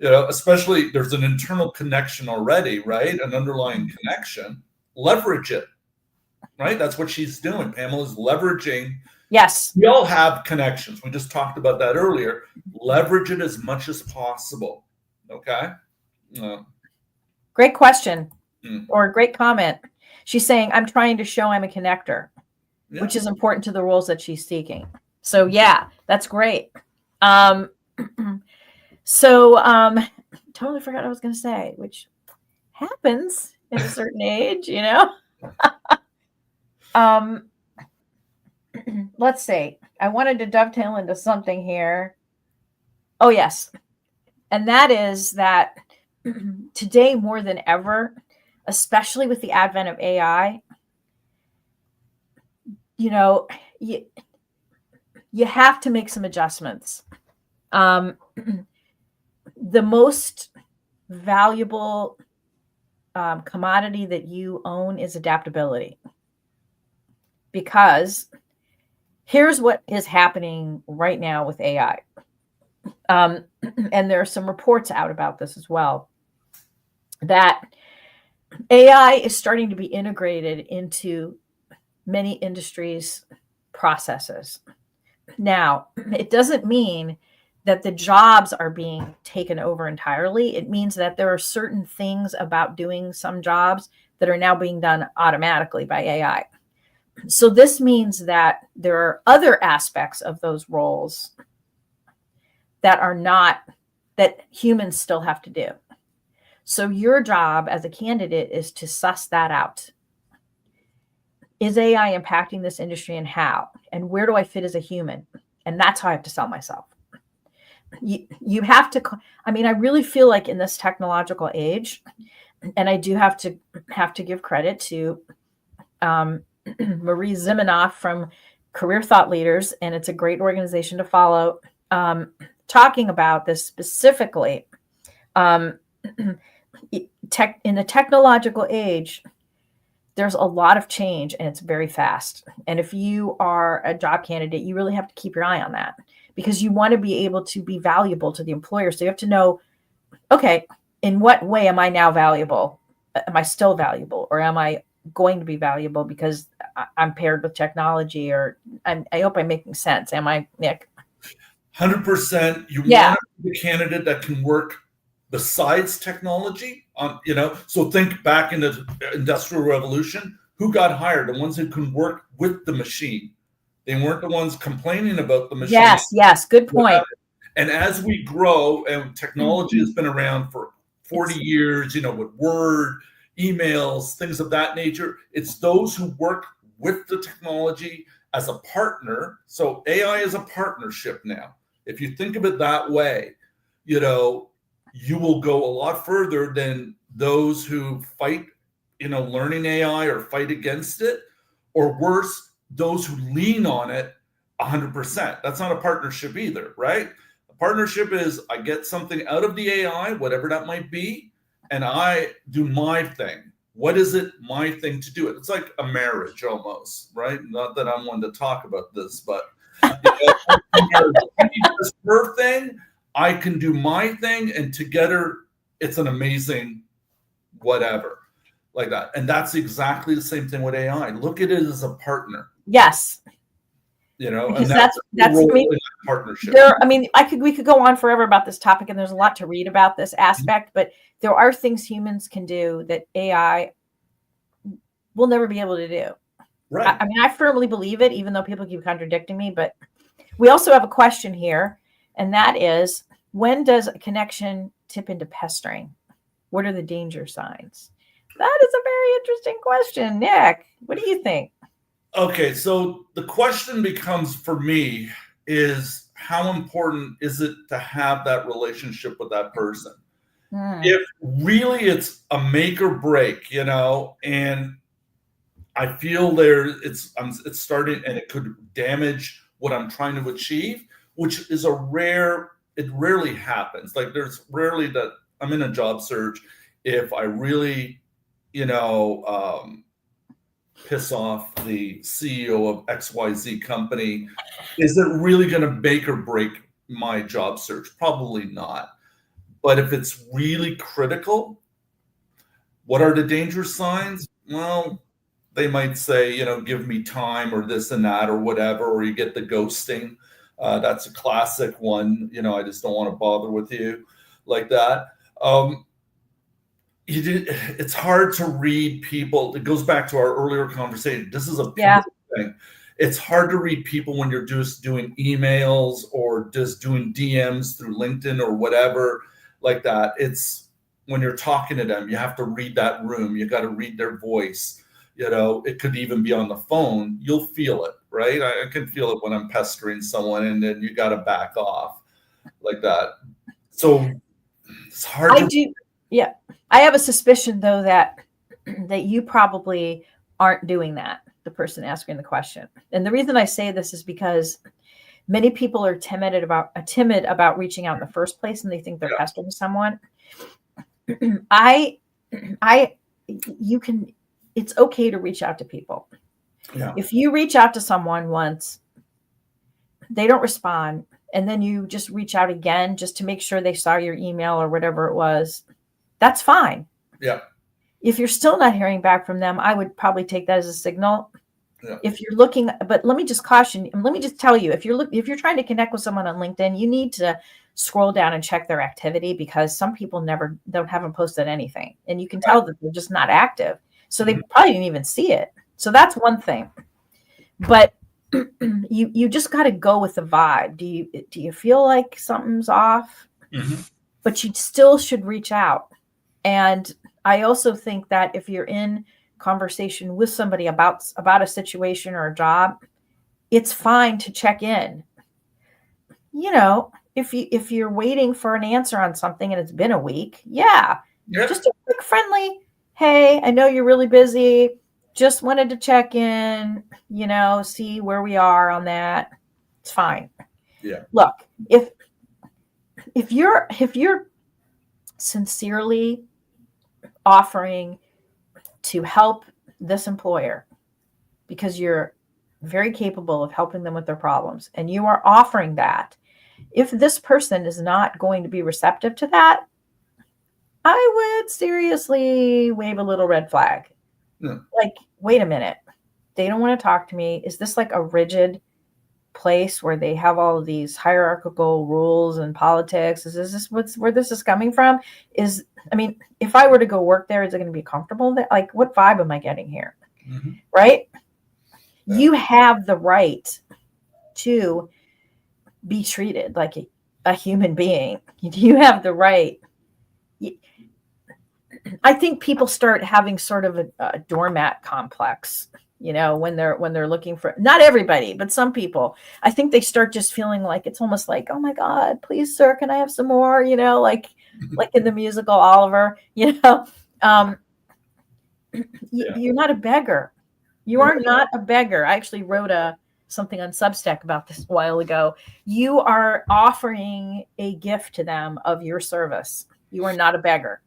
Especially there's an internal connection already, right? An underlying connection. Leverage it, right? That's what she's doing. Pamela's leveraging. Yes. We all have connections. We just talked about that earlier. Leverage it as much as possible. Okay. Great question or great comment. She's saying, I'm trying to show I'm a connector, which is important to the roles that she's seeking. So yeah, that's great. Totally forgot what I was going to say, which happens at a certain age, Let's see. I wanted to dovetail into something here. Oh, yes. And that is that today more than ever, especially with the advent of AI, you have to make some adjustments. The most valuable commodity that you own is adaptability. Because here's what is happening right now with AI. And there are some reports out about this as well, that AI is starting to be integrated into many industries' processes. Now, it doesn't mean that the jobs are being taken over entirely. It means that there are certain things about doing some jobs that are now being done automatically by AI. So this means that there are other aspects of those roles that are not, that humans still have to do. So your job as a candidate is to suss that out. Is AI impacting this industry, and how? And where do I fit as a human? And that's how I have to sell myself. You have to, I mean, I really feel like in this technological age, and I do have to give credit to Marie Zimenoff from Career Thought Leaders, and it's a great organization to follow, talking about this specifically. In the technological age, there's a lot of change and it's very fast. And if you are a job candidate, you really have to keep your eye on that, because you want to be able to be valuable to the employer. So you have to know, okay, in what way am I now valuable? Am I still valuable, or am I going to be valuable because I'm paired with technology? Or I hope I'm making sense. Am I, Nick? 100%. You want the candidate that can work besides technology. So think back in the Industrial Revolution. Who got hired? The ones who can work with the machine. They weren't the ones complaining about the machine. Yes, good point. And as we grow, and technology has been around for 40 years, with Word, emails, things of that nature, it's those who work with the technology as a partner. So AI is a partnership now. If you think of it that way, you will go a lot further than those who fight, learning AI or fight against it, or worse, those who lean on it 100%. That's not a partnership either, right? A partnership is I get something out of the AI, whatever that might be, and I do my thing. What is it my thing to do it? It's like a marriage almost, right? Not that I'm one to talk about this, but it's her thing, I can do my thing, and together it's an amazing whatever like that. And that's exactly the same thing with AI. Look at it as a partner. Yes. And that's partnership. We could go on forever about this topic, and there's a lot to read about this aspect, but there are things humans can do that AI will never be able to do. Right. I firmly believe it, even though people keep contradicting me. But we also have a question here, and that is, when does a connection tip into pestering? What are the danger signs? That is a very interesting question. Nick, what do you think? Okay, so the question becomes for me is, how important is it to have that relationship with that person? If really it's a make or break, and I feel it's starting, and it could damage what I'm trying to achieve, which is it rarely happens. Like, there's rarely that I'm in a job search. If I really, piss off the CEO of XYZ company, is it really going to make or break my job search? Probably not. But if it's really critical, what are the danger signs? Well, they might say, give me time, or this and that, or whatever, or you get the ghosting. That's a classic one. I just don't want to bother with you, like that. It's hard to read people. It goes back to our earlier conversation. This is a people thing. It's hard to read people when you're just doing emails or just doing DMs through LinkedIn or whatever like that. It's when you're talking to them, you have to read that room. You got to read their voice. It could even be on the phone. You'll feel it, right? I can feel it when I'm pestering someone, and then you got to back off like that. So it's hard Yeah. I have a suspicion, though, that you probably aren't doing that, the person asking the question. And the reason I say this is because many people are timid about reaching out in the first place, and they think they're pestering someone. It's okay to reach out to people. Yeah. If you reach out to someone once, they don't respond, and then you just reach out again just to make sure they saw your email or whatever it was, that's fine. Yeah. If you're still not hearing back from them, I would probably take that as a signal. Yeah. If you're looking, but let me just caution, let me just tell you, if you're trying to connect with someone on LinkedIn, you need to scroll down and check their activity, because some people haven't posted anything, and you can tell that they're just not active. So they probably didn't even see it. So that's one thing. But you just got to go with the vibe. Do you feel like something's off? Mm-hmm. But you still should reach out. And I also think that if you're in conversation with somebody about a situation or a job, it's fine to check in. If you're waiting for an answer on something and it's been a week, just a quick friendly, hey, I know you're really busy. Just wanted to check in, see where we are on that. It's fine. Yeah. Look, if you're sincerely offering to help this employer because you're very capable of helping them with their problems and you are offering that, if this person is not going to be receptive to that, I would seriously wave a little red flag. Yeah. Like, wait a minute. They don't want to talk to me. Is this like a rigid place where they have all of these hierarchical rules and politics? Is this where this is coming from? If I were to go work there, is it going to be comfortable? Like, what vibe am I getting here? Mm-hmm. Right? Yeah. You have the right to be treated like a human being. You have the right. I think people start having sort of a doormat complex, when they're looking for, not everybody, but some people. I think they start just feeling like it's almost like, oh my God, please, sir, can I have some more? Like in the musical Oliver, you're not a beggar. You are not a beggar. I actually wrote something on Substack about this a while ago. You are offering a gift to them of your service. You are not a beggar.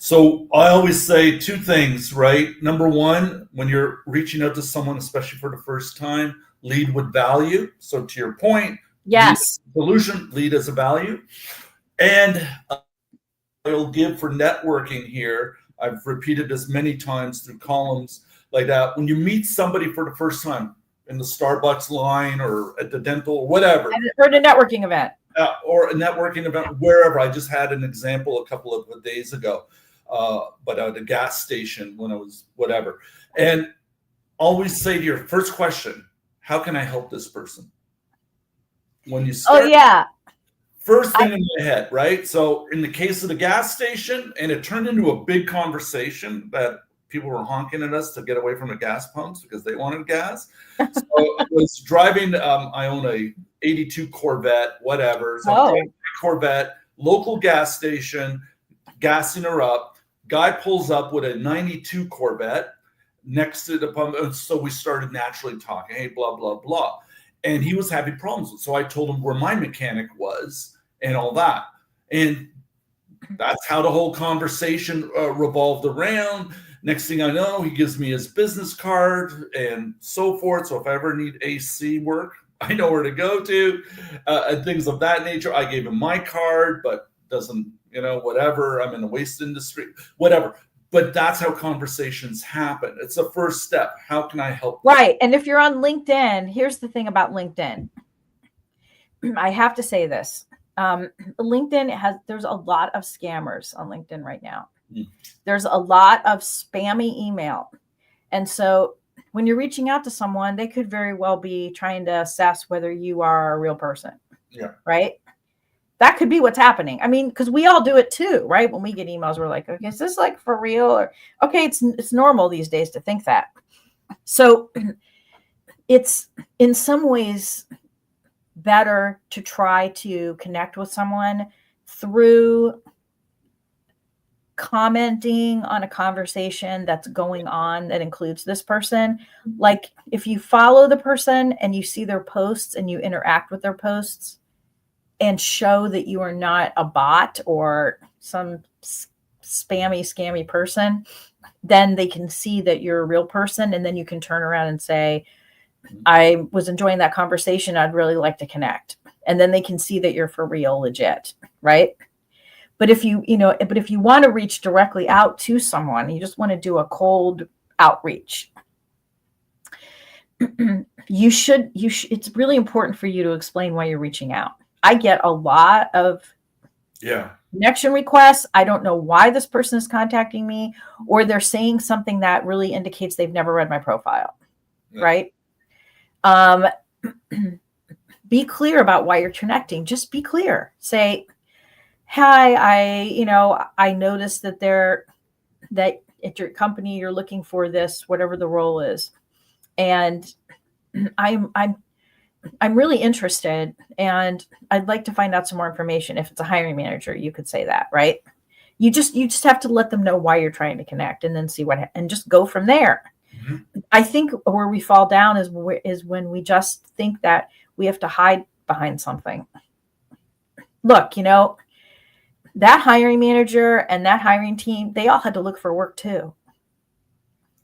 So I always say two things, right? Number one, when you're reaching out to someone, especially for the first time, lead with value. So to your point, yes, solution, lead as a value. And I'll give for networking here. I've repeated this many times through columns like that. When you meet somebody for the first time in the Starbucks line or at the dental or whatever. Or at a networking event. Or a networking event, wherever. I just had an example a couple of days ago. But at a gas station when I was whatever. And always say to your first question, how can I help this person? When you start, first thing in my head, right? So in the case of the gas station, and it turned into a big conversation that people were honking at us to get away from the gas pumps because they wanted gas. So I was driving, I own a 82 Corvette, whatever. So I'm driving a Corvette, local gas station, gassing her up. Guy pulls up with a 92 Corvette next to the pump. And so we started naturally talking, hey, blah, blah, blah. And he was having problems. So I told him where my mechanic was and all that. And that's how the whole conversation revolved around. Next thing I know, he gives me his business card and so forth. So if I ever need AC work, I know where to go to and things of that nature. I gave him my card, but doesn't, whatever. I'm in the waste industry, whatever. But that's how conversations happen. It's the first step. How can I help? Right. And if you're on LinkedIn, here's the thing about LinkedIn. I have to say this. There's a lot of scammers on LinkedIn right now. There's a lot of spammy email. And so when you're reaching out to someone, they could very well be trying to assess whether you are a real person. Yeah. Right. That could be what's happening. Because we all do it too, right? When we get emails, we're like, okay, is this like for real? Or okay, it's normal these days to think that. So it's in some ways better to try to connect with someone through commenting on a conversation that's going on that includes this person. Like if you follow the person and you see their posts and you interact with their posts, and show that you are not a bot or some scammy person, then they can see that you're a real person. And then you can turn around and say, I was enjoying that conversation. I'd really like to connect. And then they can see that you're for real, legit. Right. But if you want to reach directly out to someone, you just want to do a cold outreach. It's really important for you to explain why you're reaching out. I get a lot of connection requests. I don't know why this person is contacting me, or they're saying something that really indicates they've never read my profile. Yeah. Right. Be clear about why you're connecting. Just be clear. Say, hi, I noticed that that at your company, you're looking for this, whatever the role is. And I'm really interested, and I'd like to find out some more information. If it's a hiring manager, you could say that, right? You just have to let them know why you're trying to connect, and then see and just go from there. Mm-hmm. I think where we fall down is when we just think that we have to hide behind something. Look, that hiring manager and that hiring team, they all had to look for work too.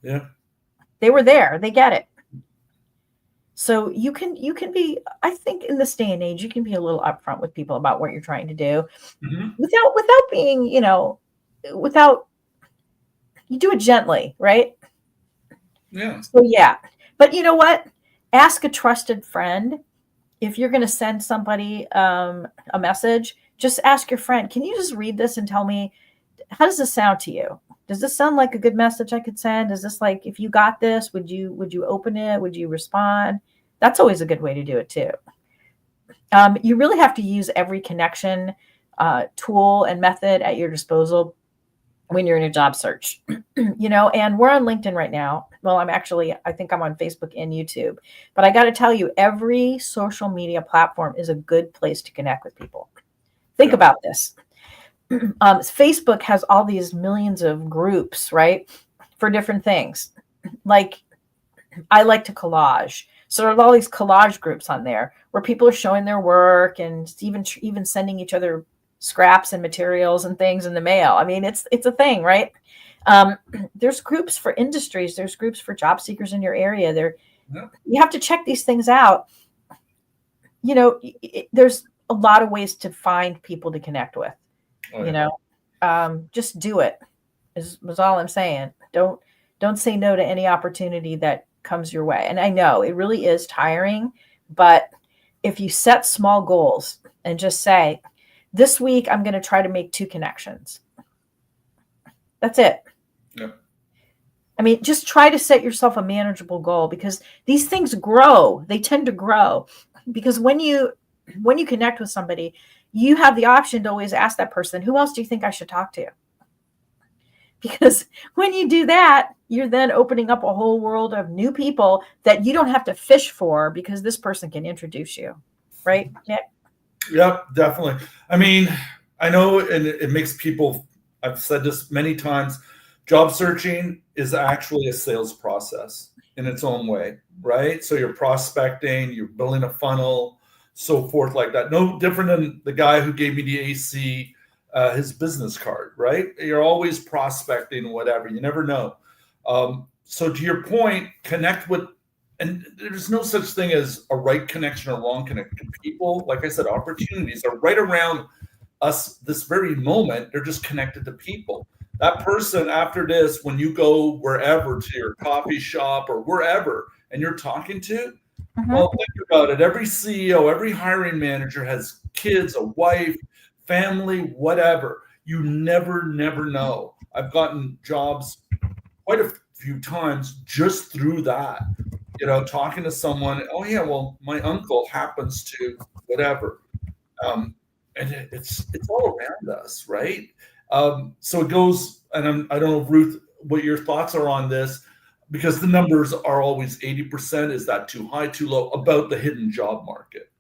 Yeah. They were there. They get it. So you can be, I think in this day and age, you can be a little upfront with people about what you're trying to do, Mm-hmm. without being, without, you do it gently, right? Yeah. So yeah. But you know what? Ask a trusted friend. If you're going to send somebody a message, just ask your friend, can you just read this and tell me, how does this sound to you? Does this sound like a good message I could send? Is this like, if you got this, would you open it? Would you respond? That's always a good way to do it too. You really have to use every connection tool and method at your disposal when you're in a job search. And we're on LinkedIn right now. Well, I think I'm on Facebook and YouTube, but I got to tell you, every social media platform is a good place to connect with people. Think about this. Facebook has all these millions of groups, right? For different things. Like, I like to collage. So there's all these collage groups on there where people are showing their work and even sending each other scraps and materials and things in the mail. I mean, it's a thing, right? There's groups for industries. There's groups for job seekers in your area. You have to check these things out. There's a lot of ways to find people to connect with. Just do it. Was all I'm saying. Don't say no to any opportunity that comes your way. And I know it really is tiring, but if you set small goals and just say, this week I'm going to try to make 2 connections. That's it. Yeah. I mean, just try to set yourself a manageable goal, because these things grow. They tend to grow, because when you connect with somebody, you have the option to always ask that person, who else do you think I should talk to? Because when you do that, you're then opening up a whole world of new people that you don't have to fish for, because this person can introduce you. Right, Nick? Yep, definitely. I mean, I know, and it makes people, I've said this many times, job searching is actually a sales process in its own way, right? So you're prospecting, you're building a funnel, so forth like that. No different than the guy who gave me the AC, his business card, right? You're always prospecting, whatever. You never know. So to your point, connect with, and there's no such thing as a right connection or wrong connection. People, like I said, opportunities are right around us this very moment. They're just connected to people. That person after this, when you go wherever, to your coffee shop or wherever, and you're talking to, well, think about it. Every CEO, every hiring manager has kids, a wife, family, whatever. You never know. I've gotten jobs quite a few times just through that. Talking to someone, oh yeah, well, my uncle happens to whatever. And it's all around us, right? So it goes, and I don't know, Ruth, what your thoughts are on this, because the numbers are always 80%. Is that too high, too low, about the hidden job market?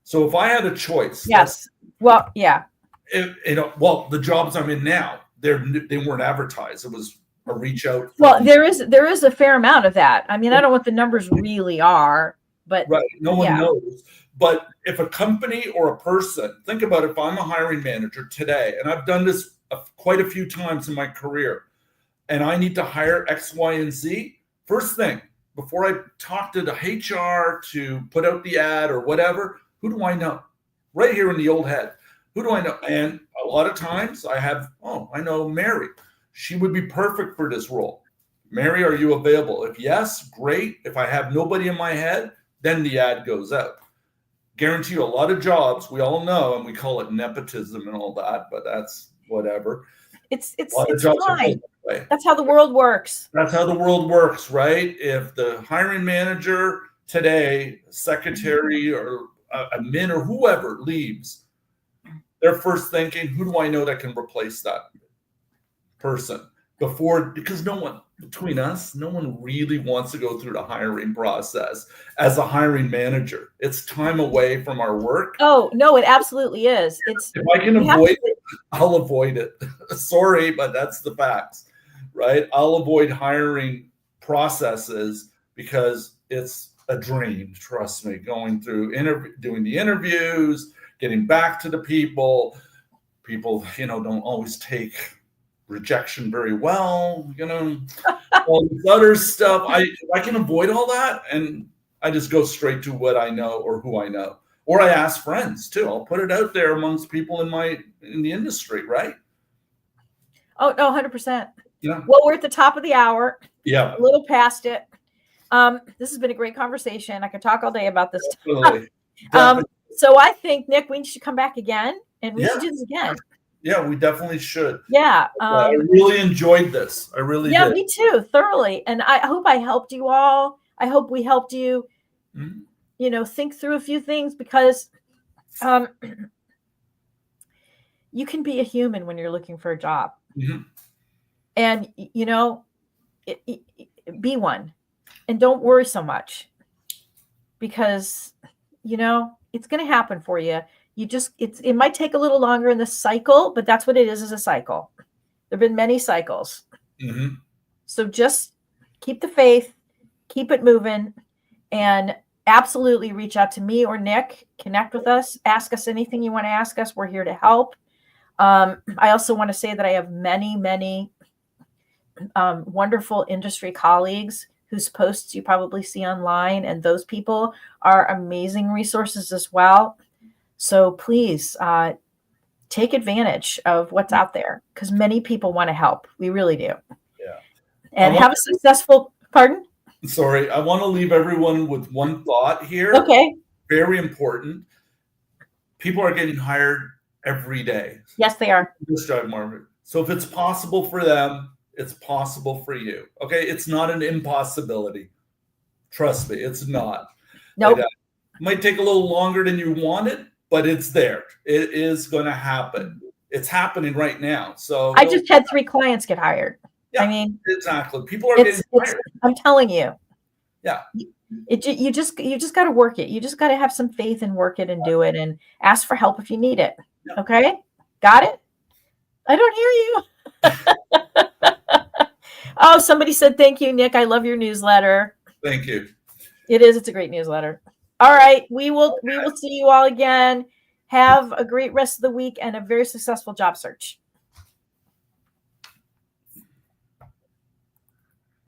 So if I had a choice, yes. Well, yeah. The jobs I'm in now, they weren't advertised. It was a reach out. Well, there is a fair amount of that. I mean, I don't know what the numbers really are, but right, no one knows. But if a company or a person, think about it, if I'm a hiring manager today, and I've done this quite a few times in my career, and I need to hire X, Y, and Z, first thing, before I talk to the HR to put out the ad or whatever, who do I know? Right here in the old head. Who do I know? And a lot of times I know Mary. She would be perfect for this role. Mary, are you available? If yes, great. If I have nobody in my head, then the ad goes out. guarantee you a lot of jobs. We all know, and we call it nepotism and all that, but that's whatever. It's A lot of jobs are fine. filled that way. That's how the world works. That's how the world works, right? If the hiring manager today, secretary or a min or whoever leaves, they're first thinking, who do I know that can replace that person? Because no one, between us, no one really wants to go through the hiring process as a hiring manager. It's time away from our work. Oh, no, it absolutely is. If I can avoid it, I'll avoid it. Sorry, but that's the facts, right? I'll avoid hiring processes because it's a dream. Trust me, going through doing the interviews, getting back to the people, don't always take rejection very well, all this other stuff. I can avoid all that, and I just go straight to what I know or who I know. Or I ask friends too. I'll put it out there amongst people in the industry, right? Oh, no, 100%. Yeah. Well, we're at the top of the hour. Yeah. A little past it. This has been a great conversation. I could talk all day about this. Definitely. So I think, Nick, we should come back again, and we should do this again. Yeah, we definitely should. Yeah. I really enjoyed this. I really did. Yeah, me too, thoroughly. And I hope I helped you all. I hope we helped you, think through a few things, because you can be a human when you're looking for a job. Mm-hmm. And, be one. And don't worry so much, because, it's going to happen for you. It might take a little longer in the cycle, but that's what it is a cycle. There have been many cycles. Mm-hmm. So just keep the faith, keep it moving, and absolutely reach out to me or Nick, connect with us, ask us anything you want to ask us. We're here to help. I also want to say that I have many, many wonderful industry colleagues whose posts you probably see online, and those people are amazing resources as well. So please take advantage of what's out there, because many people want to help. We really do. Yeah. And have a successful, pardon? Sorry, I want to leave everyone with one thought here. Okay. Very important. People are getting hired every day. Yes, they are. This job market. So if it's possible for them, it's possible for you. Okay, it's not an impossibility. Trust me, it's not. Nope. It might take a little longer than you wanted, but it's there. It is going to happen. It's happening right now. So I just had 3 clients get hired. Yeah, I mean, exactly. People are getting hired. I'm telling you. Yeah. You just got to work it. You just got to have some faith and work it and do it, and ask for help if you need it. Yeah. Okay? Got it? I don't hear you. Oh, somebody said, thank you, Nick. I love your newsletter. Thank you. It is. It's a great newsletter. All right. We will see you all again. Have a great rest of the week and a very successful job search.